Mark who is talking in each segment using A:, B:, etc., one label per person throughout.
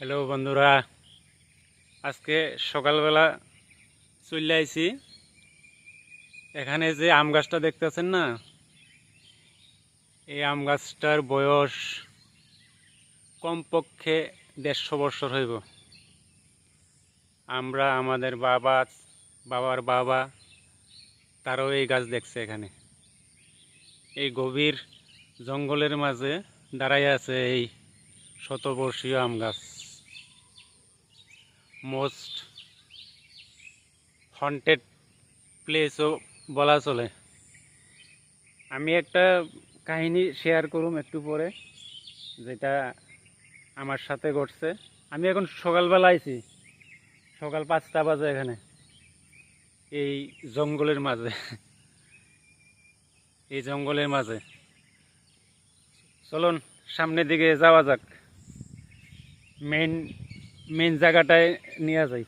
A: Hello বন্ধুরা, আজকে সকালবেলা চলে আইছি। এখানে যে আম গাছটা দেখতেছেন না, এই আম গাছটার বয়স কমপক্ষে 150 বছর হইব। আমরা আমাদের বাবার বাবা তারাও এই গাছ দেখছে। এখানে এই গভীর জঙ্গলের মাঝে দাঁড়াই আছে এই শতবর্ষীয় আম গাছ। মোস্ট হন্টেড প্লেসও বলা চলে। আমি একটা কাহিনী শেয়ার করুম একটু পরে, যেটা আমার সাথে ঘটছে। আমি এখন সকালবেলা আইছি, সকাল 5টা বাজে। এখানে এই জঙ্গলের মাঝে চলুন সামনের দিকে যাওয়া যাক। মেইন মেইন জায়গাটায় নিয়ে যাই।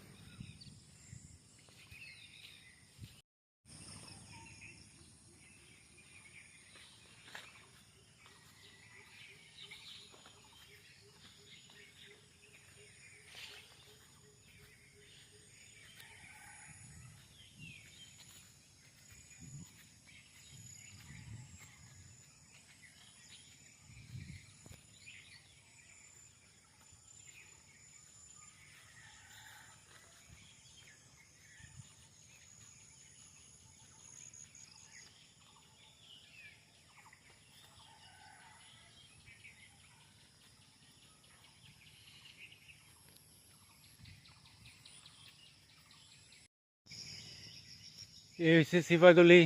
A: এই হচ্ছে সিপাগলি।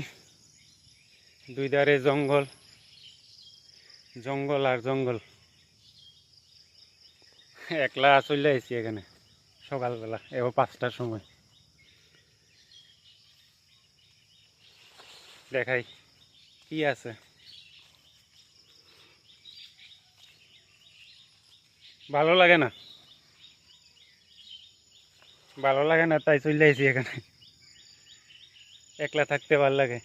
A: দুই ধারে জঙ্গল, জঙ্গল আর জঙ্গল। একলা চলে আইছি এখানে সকালবেলা, এবার 5টার সময়। দেখাই কি আছে। ভালো লাগে না, ভালো লাগে না, তাই চলে আইছি এখানে। একলা থাকতে ভাল লাগে।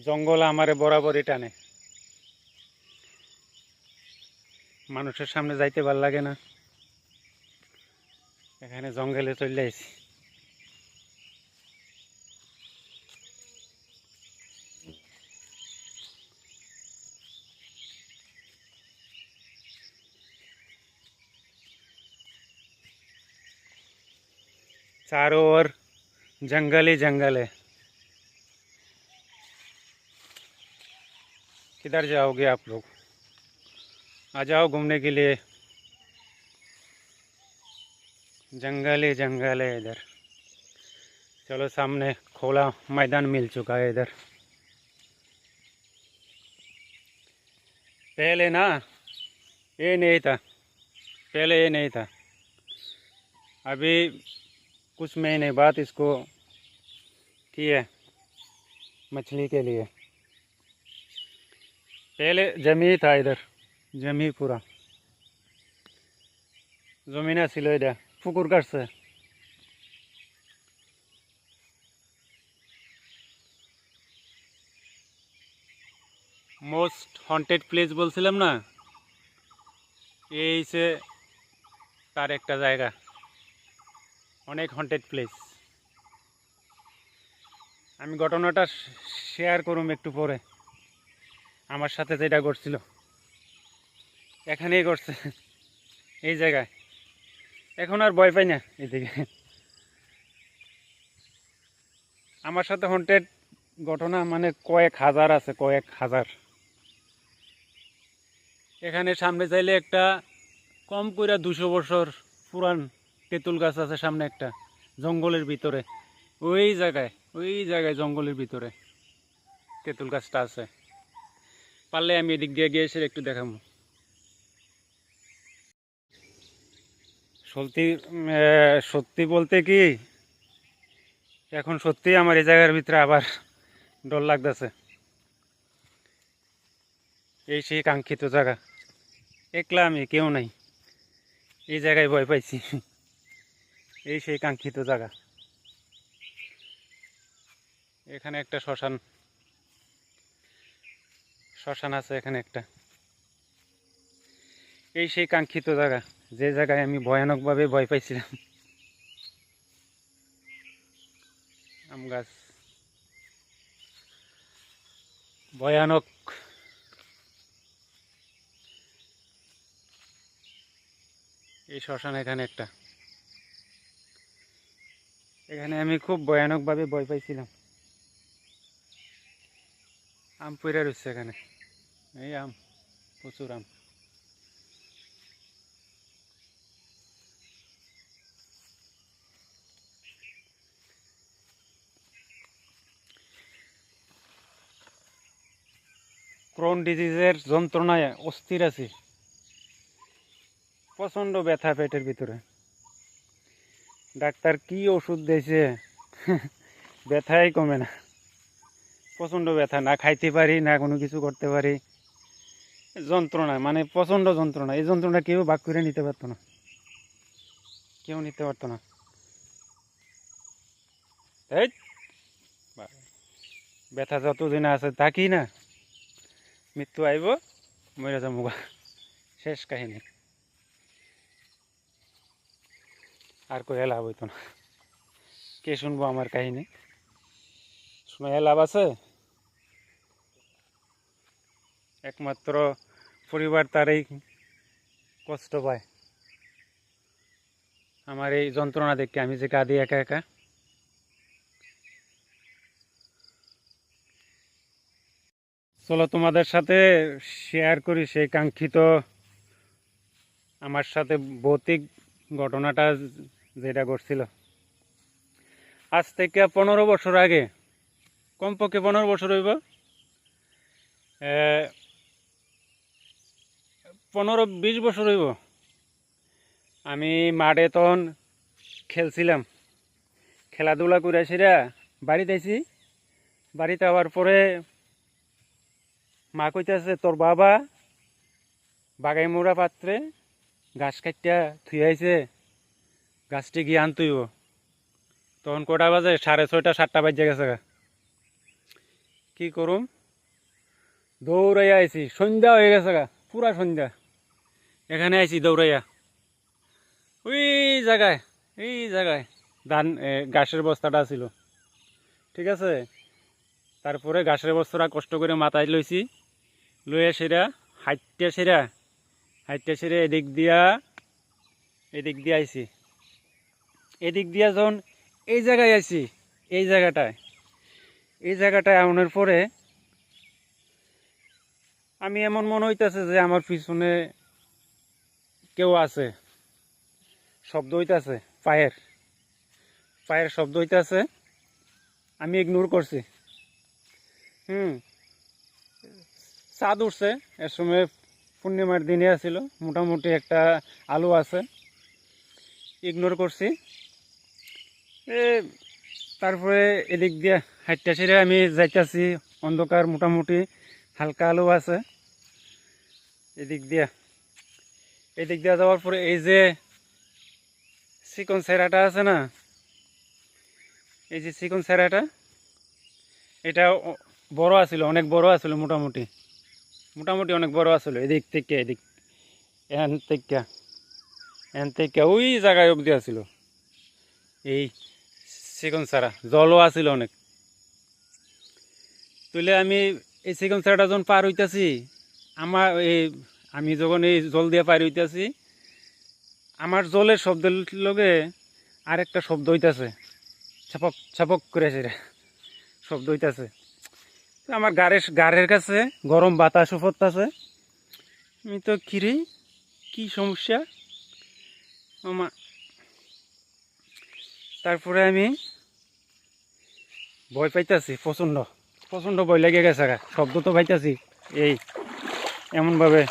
A: জঙ্গল আমারে বরাবরই টানে। মানুষের সামনে যাইতে ভাল লাগে না, এখানে জঙ্গলে চলে আইছি। चारों ओर जंगल ही जंगल है। किधर जाओगे आप लोग? आ जाओ घूमने के लिए। जंगल ही जंगल है इधर। चलो, सामने खुला मैदान मिल चुका है इधर। पहले ना ये नहीं था, पहले ये नहीं था। अभी कुछ महीने बाद इसको किए मछली के लिए। पहले जमी था इधर, जमी पूरा जमीन ছিল এটা, পুকুর কাটছে। মোস্ট হন্টেড প্লেস বলছিলাম না, এই সে তার একটা জায়গা। অনেক হন্টেড প্লেস। আমি ঘটনাটা শেয়ার করুম একটু পরে। আমার সাথে যেটা ঘটছিল এখানেই ঘটছে, এই জায়গায়। এখন আর ভয় পাই না এদিকে। আমার সাথে হন্টেড ঘটনা মানে কয়েক হাজার আছে, কয়েক হাজার। এখানে সামনে চাইলে একটা কম করে 200 বছর পুরান তেঁতুল গাছ আছে সামনে একটা, জঙ্গলের ভিতরে। ওই জায়গায়, ওই জায়গায় জঙ্গলের ভিতরে তেঁতুল গাছটা আছে। পারলে আমি এদিক দিয়ে গিয়ে এসে একটু দেখাবো। সত্যি সত্যি বলতে কি, এখন সত্যি আমার এই জায়গার ভিতরে আবার ডর লাগতেছে। এই সেই কাঙ্ক্ষিত জায়গা, একলা আমি, কেউ নাই, এই জায়গায় ভয় পাইছি। এই সেই কাঙ্ক্ষিত জায়গা। এখানে একটা শ্মশান, শ্মশান আছে এখানে একটা। এই সেই কাঙ্ক্ষিত জায়গা। যে জায়গায় আমি ভয়ানকভাবে ভয় পাইছিলাম। আম গাছ ভয়ানক। এই শ্মশান এখানে একটা, এখানে আমি খুব ভয়ানকভাবে ভয় পাইছিলাম। আম পড়ে রয়েছে এখানে, এই আম, প্রচুর আম। ক্রোন ডিজিজের যন্ত্রণায় অস্থির আছি, প্রচণ্ড ব্যথা পেটের ভিতরে। ডাক্তার কি ওষুধ দিয়েছে, ব্যথাই কমে না, প্রচণ্ড ব্যথা, না খাইতে পারি না কোনো কিছু করতে পারি। যন্ত্রণা মানে প্রচণ্ড যন্ত্রণা, এই যন্ত্রণা কেউ ভাগ করে নিতে পারতো না, কেউ নিতে পারতো না। এই ব্যথা যতদিন আছে থাকি না, মৃত্যু আইব, মরে যাবো, শেষ কাহিনী। আর কই লাভ হইতো না, কে শুনবো আমার কাহিনী? শোনা লাভ আছে? একমাত্র পরিবার তারই কষ্ট পায় আমার এই যন্ত্রণা দেখে, আমি যে কাঁদি একা একা। চলো তোমাদের সাথে শেয়ার করি সেই কাঙ্ক্ষিত আমার সাথে ভৌতিক ঘটনাটা, যেটা ঘটছিল আজ থেকে 15 বছর আগে, কমপক্ষে 15 বছর হইব, 15-20 বছর হইব। আমি মাঠে তখন খেলছিলাম, খেলাধুলা করে সেরা বাড়িতে আইছি। বাড়িতে আবার পরে মা কইতেছে তোর বাবা বাগাই মোড়া পাত্রে গাছ কাটিয়া থুই আইছে, গাছটি গিয়ে আনতইব। তখন কটা বাজে? 6:30-7টা বাজে গেছে। কি করুম, দৌড়াইয়া আইছি, সন্ধ্যা হয়ে গেছে গা, পুরা সন্ধ্যা। এখানে আইছি দৌড়াইয়া, ওই জায়গায়, এই জায়গায় ধান ঘাসের বস্তাটা ছিল, ঠিক আছে। তারপরে ঘাসের বস্তাটা কষ্ট করে মাথায় লইছি, লইয়া সেরা হাইটটা সেরা এদিক দিয়া আইছি। এদিক দিয়া যখন এই জায়গায় আইছি, এই জায়গাটায় আনার পরে আমি এমন মনে হইতেছে যে আমার পিছনে কেউ আছে, শব্দ হইতেছে, পায়ের শব্দ হইতেছে। আমি ইগনোর করছি। চাঁদ উঠছে, এর সময় পূর্ণিমার দিনে আছিল, মোটামুটি একটা আলো আছে, ইগনোর করছি। তারপরে এদিক দিয়ে হাইটটা সেরে আমি যাইতেছি, অন্ধকার, মোটামুটি হালকা আলো আছে। এদিক দিয়ে যাওয়ার পরে এই যে চিকন সেরাটা আছে না, এই যে চিকন সেরাটা, এটা বড় আছিল, অনেক বড় আছিল, মোটামুটি অনেক বড় আছিল। এদিক থেকে এখান থেকে ওই জায়গায় অবধি আছিল এই চিকন সারা, জলও আছিল অনেক। তুলে আমি এই চিকন সারাটা যখন পার হইতেছি, আমি যখন এই জল দিয়ে পার হইতেছি, আমার জলের শব্দের লগে আরেকটা শব্দ হইতেছে, ছাপক ছাপক করে সেটা শব্দ হইতেছে। আমার গাড়ের কাছে গরম বাতাসও পড়তেছে। আমি তো কিরে, কি সমস্যা আমা। তারপরে আমি ভয় পাইতেছি, প্রচণ্ড ভয় লেগে গেছে, শব্দ তো পাইতেছি, এই এমনভাবে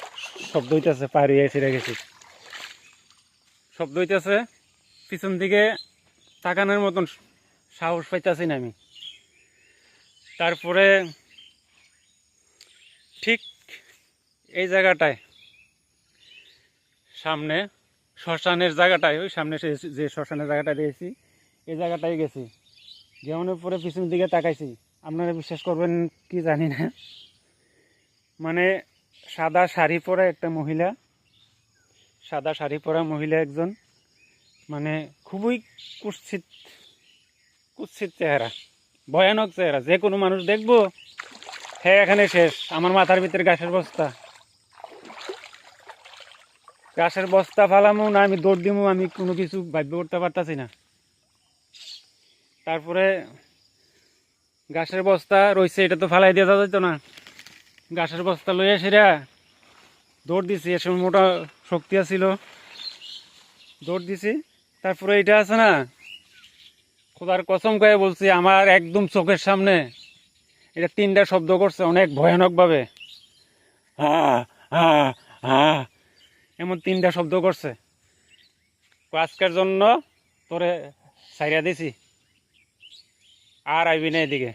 A: শব্দ হইতেছে, পার হয়ে ছিঁড়ে গেছি, শব্দ হইতেছে, পিছন দিকে তাকানোর মতন সাহস পাইতেছি না আমি। তারপরে ঠিক এই জায়গাটায়, সামনে শ্মশানের জায়গাটায়, ওই সামনে যে শ্মশানের জায়গাটা দিয়েছি, এই জায়গাটায় গেছি। যেমনের পরে পিছন দিকে তাকাইছি, আপনারা বিশ্বাস করবেন কি জানি না, মানে সাদা শাড়ি পরে একটা মহিলা সাদা শাড়ি পরা মহিলা একজন, মানে খুবই কুৎসিত কুৎসিত চেহারা, ভয়ানক চেহারা। যে কোনো মানুষ দেখবো হ্যাঁ এখানে শেষ। আমার মাথার ভিতরে ঘাসের বস্তা, ঘাসের বস্তা ফালামু না আমি দৌড় দিমু, আমি কোনো কিছু ভাবতে করতে পারতাছি না। তারপরে ঘাসের বস্তা রয়েছে, এটা তো ফালাই দিয়ে যাওয়া যেত না। ঘাসের বস্তা লইয়া সেরা দৌড় দিছি, এর সময় মোটা শক্তি আছিল, দৌড় দিছি। তারপরে এটা আছে না, খোদার কসম করে বলছি, আমার একদম চোখের সামনে এটা 3টা শব্দ করছে অনেক ভয়ানকভাবে, হা হা হা, এমন 3টা শব্দ করছে। আজকের জন্য তোরে সাইরা দিছি, আর আইবি না এদিকে।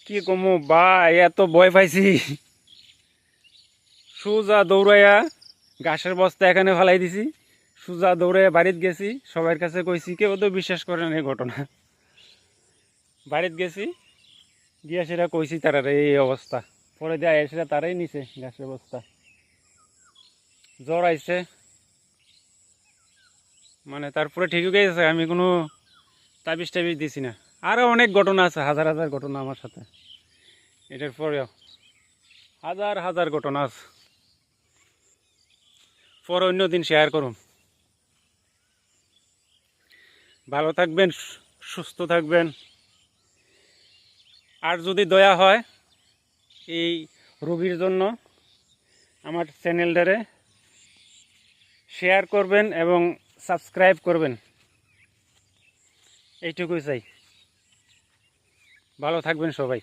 A: কি কমু ভাই, এত ভয় পাইছি। সোজা দৌড়াইয়া ঘাসের বস্তা এখানে ফেলাই দিছি, সোজা দৌড়াইয়া বাড়িতে গেছি। সবার কাছে কইছি, কেউ তো বিশ্বাস করে না এই ঘটনা। বাড়িতে গেছি, গিয়া সেটা কইছি তারা এই অবস্থা। পরে দিয়ে সেটা তারাই নিছে ঘাসের বস্তা। জ্বর আইছে, মানে তারপরে ঠিক হয়ে গেছে। আমি কোনো তাবিজ টাবিজ দিছি না। আরও অনেক ঘটনা আছে, হাজার হাজার ঘটনা আমার সাথে। এটার পরেও হাজার হাজার ঘটনা আছে, পরে অন্য দিন শেয়ার করুন। ভালো থাকবেন, সুস্থ থাকবেন। আর যদি দয়া হয় এই রোগীর জন্য আমার চ্যানেলটারে শেয়ার করবেন এবং সাবস্ক্রাইব করবেন, এইটুকুই চাই। ভালো থাকবেন সবাই।